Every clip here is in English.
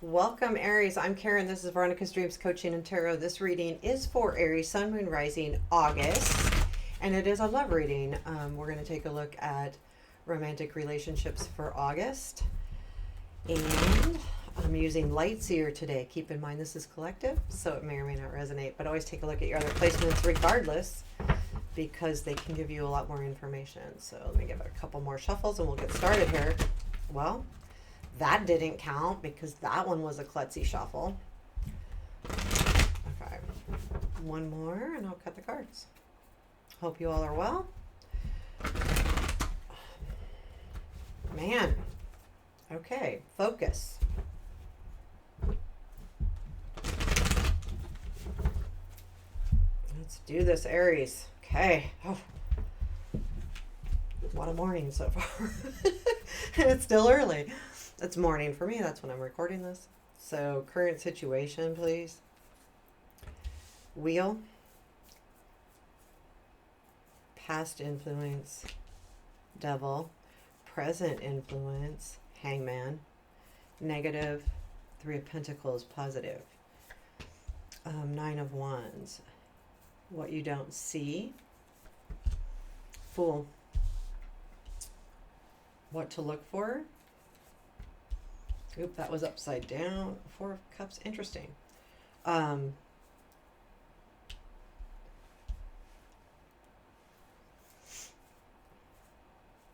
Welcome, Aries. I'm Karen. This is Veronica's Dreams Coaching and Tarot. This reading is for Aries, Sun, Moon, Rising, August, and it is a love reading. We're going to take a look at romantic relationships for August, and I'm using Light Seer today. Keep in mind this is collective, so it may or may not resonate, but always take a look at your other placements regardless, because they can give you a lot more information. So let me give it a couple more shuffles and we'll get started here. Well, that didn't count because that one was a klutzy shuffle. Okay, one more and I'll cut the cards. Hope you all are well. Man, okay, focus. Let's do this, Aries. Okay. Oh, what a morning so far. And it's still early. It's morning for me. That's when I'm recording this. So, current situation, please. Wheel. Past influence. Devil. Present influence. Hangman. Negative. Three of Pentacles. Positive. Nine of Wands. What you don't see. Fool. What to look for. Oop, that was upside down. Four of Cups. Interesting.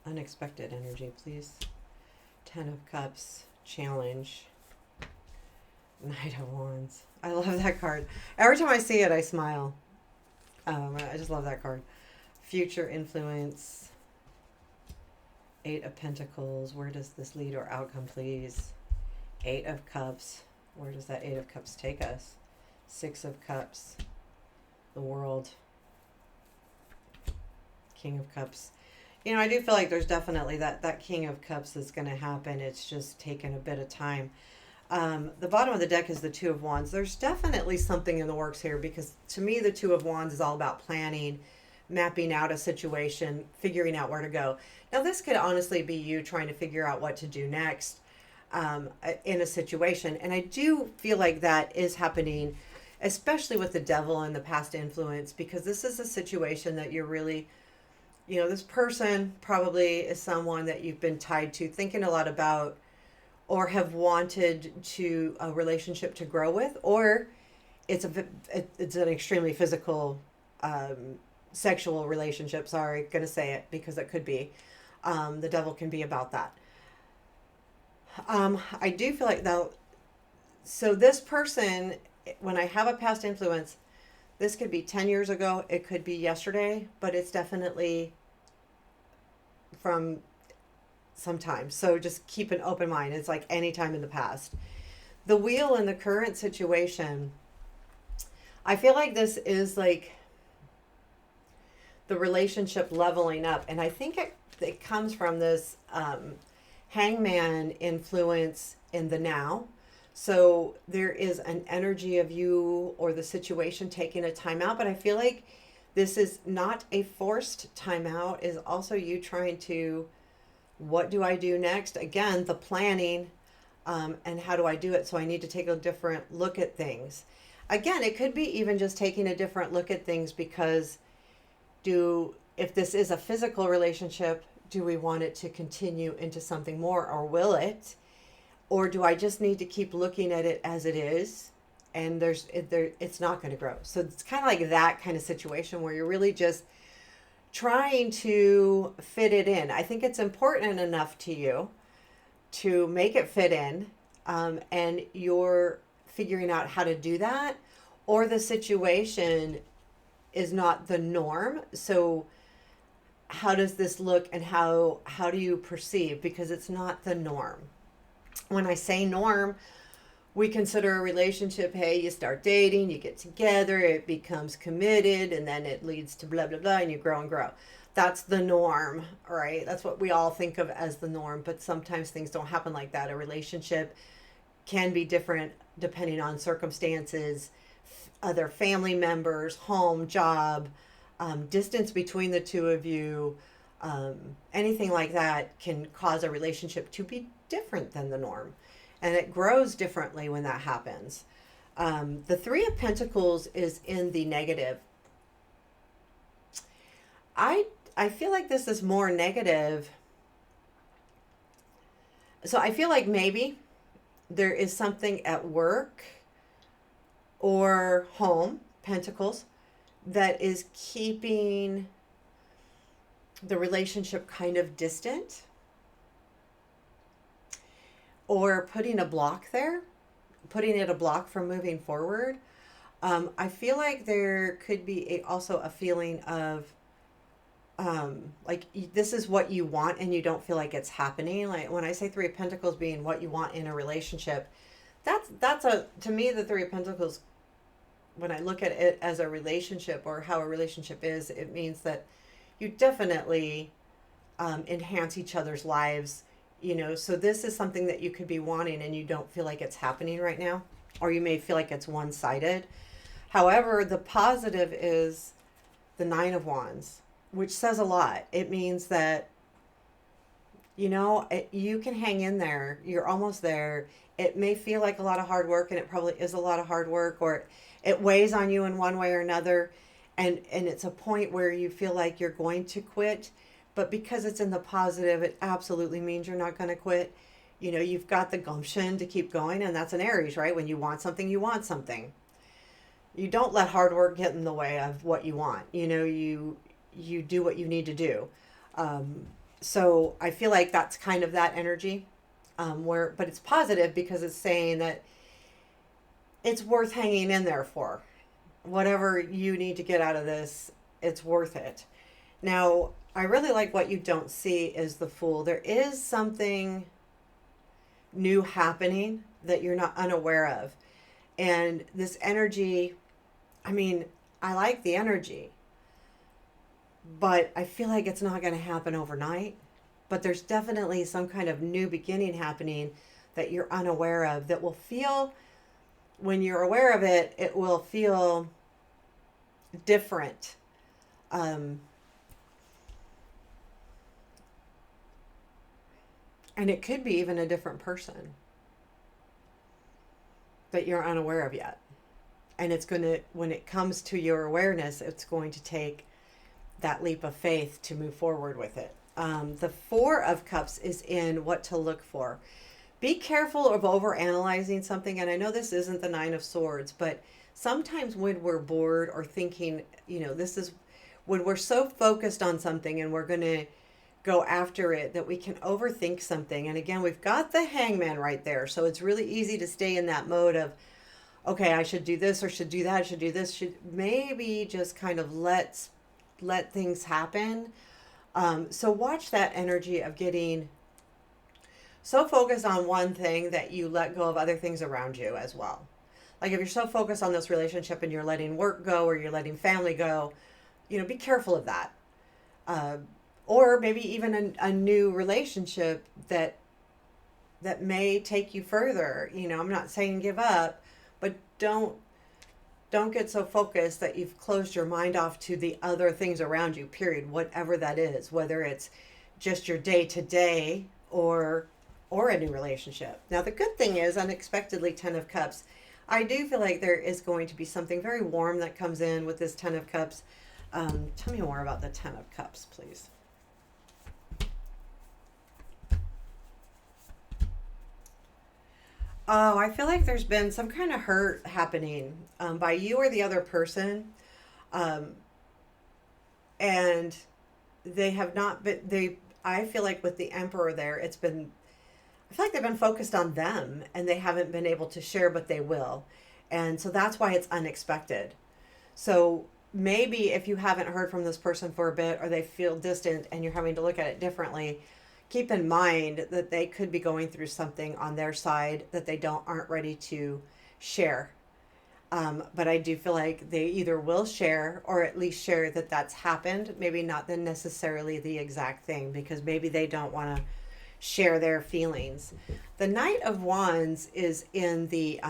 Unexpected energy, please. Ten of Cups. Challenge. Knight of Wands. I love that card. Every time I see it, I smile. I just love that card. Future influence. Eight of Pentacles. Where does this lead or outcome, please? Eight of Cups. Where does that Eight of Cups take us? Six of Cups. The World. King of Cups. You know, I do feel like there's definitely that King of Cups is going to happen. It's just taken a bit of time. The bottom of the deck is the Two of Wands. There's definitely something in the works here because to me, the Two of Wands is all about planning, mapping out a situation, figuring out where to go. Now, this could honestly be you trying to figure out what to do next in a situation. And I do feel like that is happening, especially with the Devil and the past influence, because this is a situation that you're really, you know, this person probably is someone that you've been tied to, thinking a lot about, or have wanted to a relationship to grow with, or it's an extremely physical, sexual relationship. Sorry, gonna say it because it could be. The Devil can be about that. I do feel like though, so this person, when I have a past influence, this could be 10 years ago, it could be yesterday, but it's definitely from sometime. So just keep an open mind. It's like any time in the past. The Wheel in the current situation, I feel like this is like the relationship leveling up. And I think it comes from this Hangman influence in the now. So there is an energy of you or the situation taking a time out, but I feel like this is not a forced timeout, is also you trying to, what do I do next? Again, the planning, and how do I do it? So I need to take a different look at things. Again, it could be even just taking a different look at things because if this is a physical relationship, do we want it to continue into something more, or will it? Or do I just need to keep looking at it as it is and it's not going to grow? So it's kind of like that kind of situation where you're really just trying to fit it in. I think it's important enough to you to make it fit in, and you're figuring out how to do that, or the situation is not the norm. So how does this look and how do you perceive? Because it's not the norm. When I say norm, we consider a relationship, hey, you start dating, you get together, it becomes committed, and then it leads to blah, blah, blah, and you grow and grow. That's the norm, right? That's what we all think of as the norm, but sometimes things don't happen like that. A relationship can be different depending on circumstances, other family members, home, job, distance between the two of you, anything like that can cause a relationship to be different than the norm. and it grows differently when that happens. The Three of Pentacles is in the negative. I feel like this is more negative. So I feel like maybe there is something at work or home, Pentacles, that is keeping the relationship kind of distant or putting a block there, putting it a block from moving forward. I feel like there could be also a feeling of like this is what you want and you don't feel like it's happening. Like when I say Three of Pentacles being what you want in a relationship, that's a, to me, the Three of Pentacles, when I look at it as a relationship or how a relationship is, it means that you definitely enhance each other's lives, you know. So this is something that you could be wanting and you don't feel like it's happening right now, or you may feel like it's one-sided. However, the positive is the Nine of Wands, which says a lot. It means that, you know, you can hang in there. You're almost there. It may feel like a lot of hard work, and it probably is a lot of hard work, or it weighs on you in one way or another. And it's a point where you feel like you're going to quit, but because it's in the positive, it absolutely means you're not going to quit. You know, you've got the gumption to keep going, and that's an Aries, right? When you want something, you want something. You don't let hard work get in the way of what you want. You know, you do what you need to do. So I feel like that's kind of that energy, but it's positive because it's saying that it's worth hanging in there for. Whatever you need to get out of this, it's worth it. Now, I really like what you don't see is the Fool. There is something new happening that you're not unaware of. And this energy, I mean, I like the energy, but I feel like it's not going to happen overnight. But there's definitely some kind of new beginning happening that you're unaware of that will feel, when you're aware of it, it will feel different. And it could be even a different person that you're unaware of yet. And it's going to, when it comes to your awareness, it's going to take that leap of faith to move forward with it. The Four of Cups is in what to look for. Be careful of overanalyzing something. And I know this isn't the Nine of Swords, but sometimes when we're bored or thinking, you know, this is when we're so focused on something and we're going to go after it that we can overthink something. And again, we've got the Hangman right there. So it's really easy to stay in that mode of, okay, I should do this or should do that, should do this, should maybe just kind of let things happen. So watch that energy of getting so focused on one thing that you let go of other things around you as well. Like if you're so focused on this relationship and you're letting work go or you're letting family go, you know, be careful of that. Or maybe even a new relationship that may take you further. You know, I'm not saying give up, but don't get so focused that you've closed your mind off to the other things around you, period, whatever that is, whether it's just your day to day or a new relationship. Now, the good thing is, unexpectedly, Ten of Cups, I do feel like there is going to be something very warm that comes in with this Ten of Cups. Tell me more about the Ten of Cups, please. Oh, I feel like there's been some kind of hurt happening by you or the other person. Um, and they have not been, I feel like with the Emperor there, I feel like they've been focused on them and they haven't been able to share, but they will. And so that's why it's unexpected. So maybe if you haven't heard from this person for a bit or they feel distant and you're having to look at it differently, keep in mind that they could be going through something on their side that they aren't ready to share. But I do feel like they either will share or at least share that that's happened. Maybe not necessarily the exact thing because maybe they don't want to share their feelings. The Knight of Wands is in the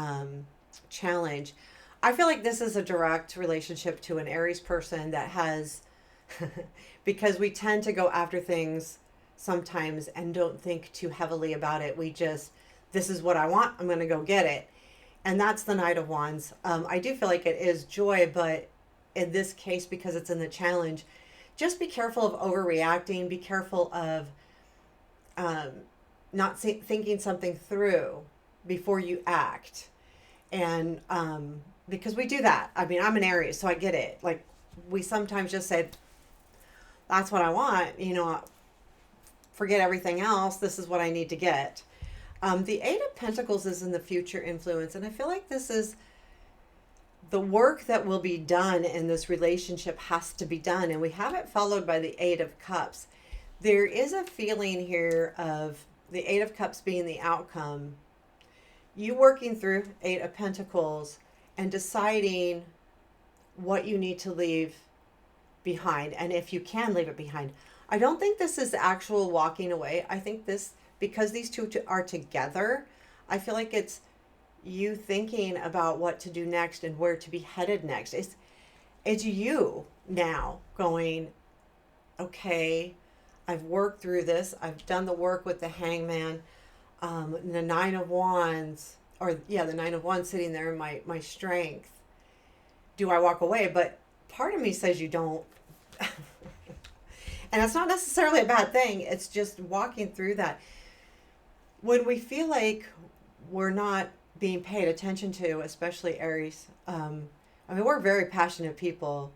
challenge. I feel like this is a direct relationship to an Aries person that has, because we tend to go after things sometimes and don't think too heavily about it. this is what I want. I'm going to go get it. And that's the Knight of Wands. I do feel like it is joy, but in this case, because it's in the challenge, just be careful of overreacting. Be careful of um, not thinking something through before you act. And because we do that. I mean, I'm an Aries, so I get it. Like, we sometimes just say, that's what I want, forget everything else. This is what I need to get. The Eight of Pentacles is in the future influence, and I feel like this is the work that will be done in this relationship has to be done, and we have it followed by the Eight of Cups. There is a feeling here of the Eight of Cups being the outcome, you working through Eight of Pentacles and deciding what you need to leave behind, and if you can leave it behind. I don't think this is actual walking away. I think this, because these two are together, I feel like it's you thinking about what to do next and where to be headed next. It's you now going, okay, I've worked through this. I've done the work with the Hangman, the Nine of Wands, the Nine of Wands sitting there in my strength. Do I walk away? But part of me says you don't. And it's not necessarily a bad thing. It's just walking through that. When we feel like we're not being paid attention to, especially Aries, we're very passionate people,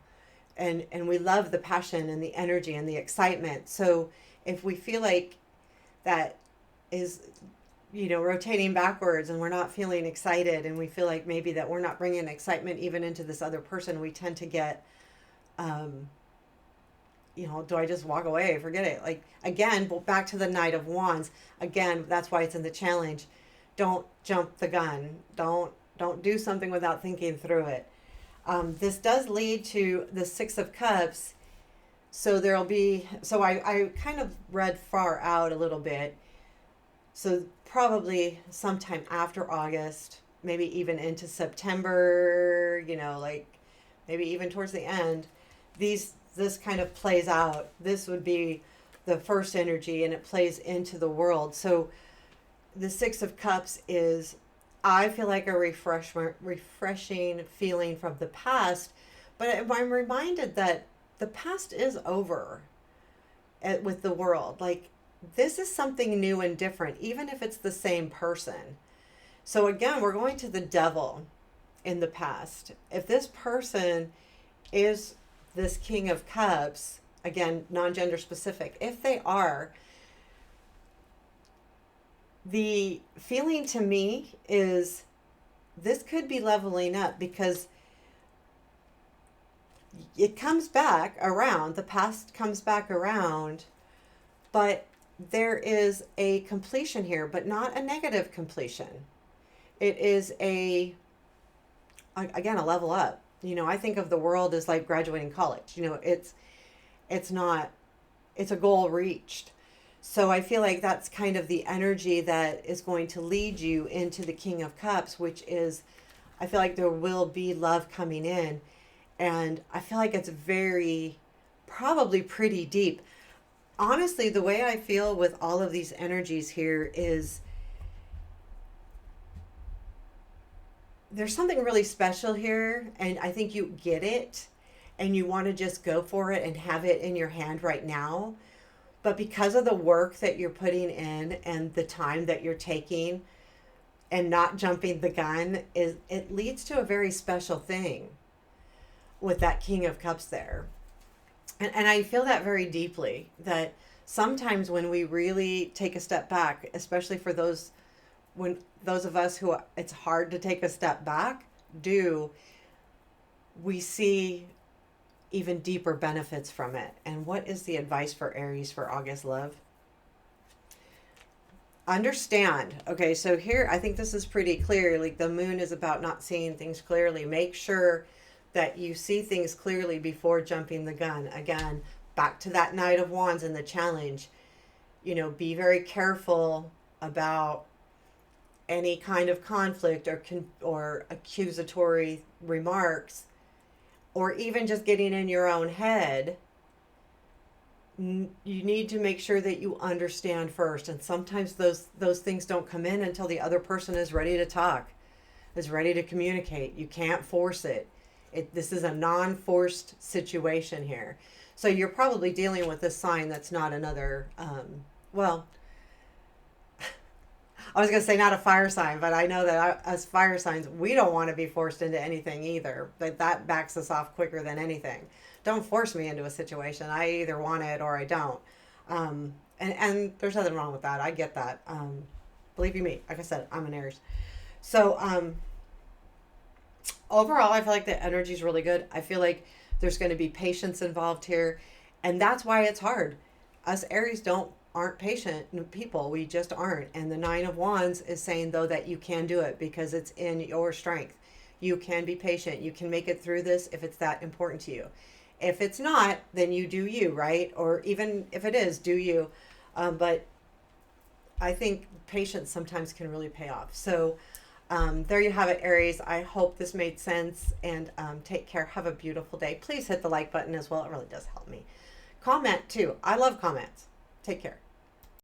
and we love the passion and the energy and the excitement. So if we feel like that is, rotating backwards and we're not feeling excited, and we feel like maybe that we're not bringing excitement even into this other person, we tend to get, do I just walk away? Forget it. Like, again, back to the Knight of Wands. Again, that's why it's in the challenge. Don't jump the gun. Don't do something without thinking through it. This does lead to the Six of Cups. So I kind of read far out a little bit. So probably sometime after August, maybe even into September, maybe even towards the end, this kind of plays out. This would be the first energy, and it plays into the world. So the Six of Cups is, I feel like a refreshing feeling from the past, but I'm reminded that the past is over with the world. Like, this is something new and different, even if it's the same person. So again, we're going to the Devil in the past. If this person is this King of Cups, again, non-gender specific, if they are, the feeling to me is this could be leveling up, because it comes back around, the past comes back around, but there is a completion here, but not a negative completion. It is again, a level up. I think of the world as like graduating college. It's a goal reached. So I feel like that's kind of the energy that is going to lead you into the King of Cups, which is, I feel like there will be love coming in. And I feel like it's probably pretty deep. Honestly, the way I feel with all of these energies here is there's something really special here, and I think you get it, and you want to just go for it and have it in your hand right now. But because of the work that you're putting in and the time that you're taking and not jumping the gun, it leads to a very special thing with that King of Cups there. And I feel that very deeply, that sometimes when we really take a step back, especially for those of us who it's hard to take a step back, we see even deeper benefits from it. And what is the advice for Aries for August love? Understand. Okay, so here I think this is pretty clear. Like, the moon is about not seeing things clearly. Make sure that you see things clearly before jumping the gun. Again, back to that Knight of Wands and the challenge. Be very careful about any kind of conflict or accusatory remarks, or even just getting in your own head you need to make sure that you understand first, and sometimes those things don't come in until the other person is ready to talk, is ready to communicate. You can't force it. This is a non-forced situation here. So you're probably dealing with a sign that's not another, well, I was going to say not a fire sign, but I know that as fire signs, we don't want to be forced into anything either. That backs us off quicker than anything. Don't force me into a situation. I either want it or I don't. And there's nothing wrong with that. I get that. Believe you me, like I said, I'm an Aries. So overall, I feel like the energy is really good. I feel like there's going to be patience involved here, and that's why it's hard. Us Aries don't aren't patient people. We just aren't. And the Nine of Wands is saying though that you can do it because it's in your strength. You can be patient. You can make it through this if it's that important to you. If it's not, then you do you, right? Or even if it is, do you. But I think patience sometimes can really pay off. So there you have it, Aries. I hope this made sense, and take care. Have a beautiful day. Please hit the like button as well. It really does help me. Comment too. I love comments. Take care.